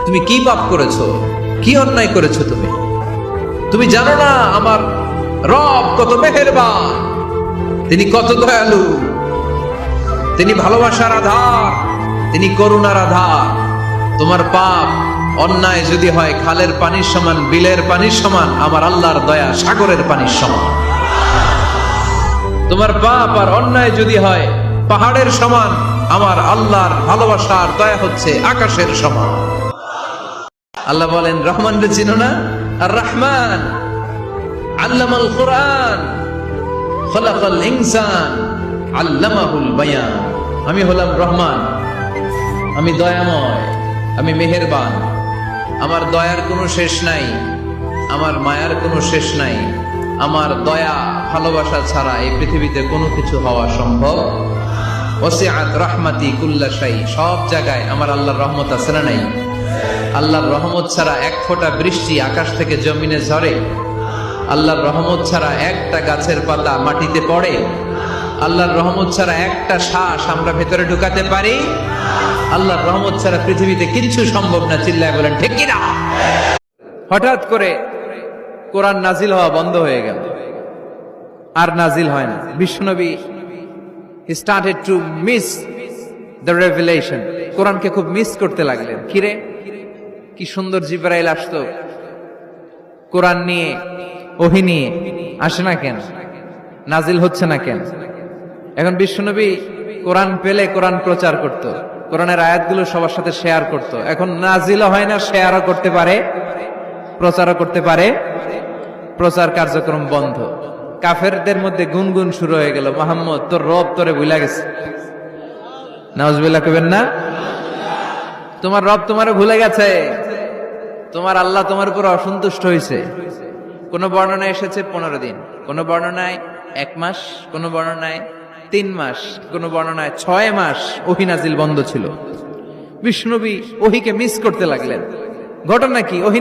তুমি কি পাপ করেছো, কি অন্যায় করেছো? তুমি জানো না আমার রব কত মেহেরবান, তিনি কত দয়ালু, তিনি ভালোবাসার আধার, তিনি করুণার আধার। তোমার পাপ অন্যায় যদি হয় খালের পানির সমান, বিলের পানির সমান, আমার আল্লাহর দয়া সাগরের পানির সমান। তোমার পাপ আর অন্যায় যদি হয় পাহাড়ের সমান, আমার আল্লাহর ভালোবাসার দয়া হচ্ছে আকাশের সমান। আল্লাহ বলেন, রহমান রে চিনো না? আর রহমান আল্লামাল কোরআন খলাকাল ইনসান আল্লামাহুল বায়ান। আমি হলাম রহমান, আমি দয়াময়, আমি মেহেরবান। আমার দয়ার কোনো শেষ নাই, আমার মায়ার কোনো শেষ নাই। আমার দয়া ভালোবাসা ছাড়া এই পৃথিবীতে কোনো কিছু হওয়া সম্ভব। ওয়াসিআত রাহমাতি কুল্লা শাই। সব জায়গায় আমার আল্লাহর রহমত আছে না নাই? আল্লাহর রহমত ছাড়া এক ফোঁটা বৃষ্টি আকাশ থেকে জমিনে ঝরে? আল্লাহর রহমত ছাড়া একটা গাছের পাতা মাটিতে পড়ে? আল্লাহর রহমত ছাড়া একটা শ্বাস আমরা ভেতরে ঢুকাতে পারি? আল্লাহর রহমত ছাড়া পৃথিবীতে কিচ্ছু সম্ভব না। চিল্লায় বলেন ঠিক কিনা? হঠাৎ করে কোরআন নাজিল হওয়া বন্ধ হয়ে গেল, আর নাজিল হয় না। বিশ্বনবী he started to miss the revelation. কোরআনকে খুব মিস করতে লাগলেন। কিরে, কি সুন্দর জিবরাইল আসতো কোরআন নিয়ে, ওহী নিয়ে, আসে না কেন? নাজিল হচ্ছে না কেন? এখন বিশ্বনবী কোরআন পেলে কোরআন প্রচার করত, কোরআনের আয়াতগুলো সবার সাথে শেয়ার করত। এখন নাজিলও হয় না, শেয়ারও করতে পারে, প্রচারও করতে পারে, প্রচার কার্যক্রম বন্ধ। কাফেরদের মধ্যে গুনগুন শুরু হয়ে গেল, মুহাম্মদ তোর রব তোরে ভুলে গেছে। নাউজুবিল্লাহ কইবেন না? তোমার রব তোমারে ভুলে গেছে, তোমার আল্লাহ তোমার উপর অসন্তুষ্ট হয়েছে। কোন বর্ণনায় এসেছে 15 দিন, কোন বর্ণনায় 1 মাস, কোন বর্ণনায় 3 মাস, কোন বর্ণনায় 6 মাস ওহী নাজিল বন্ধ ছিল। বিষ্ণুবী ওহীকে মিস করতে লাগলেন। ঘটনা কি? ওহী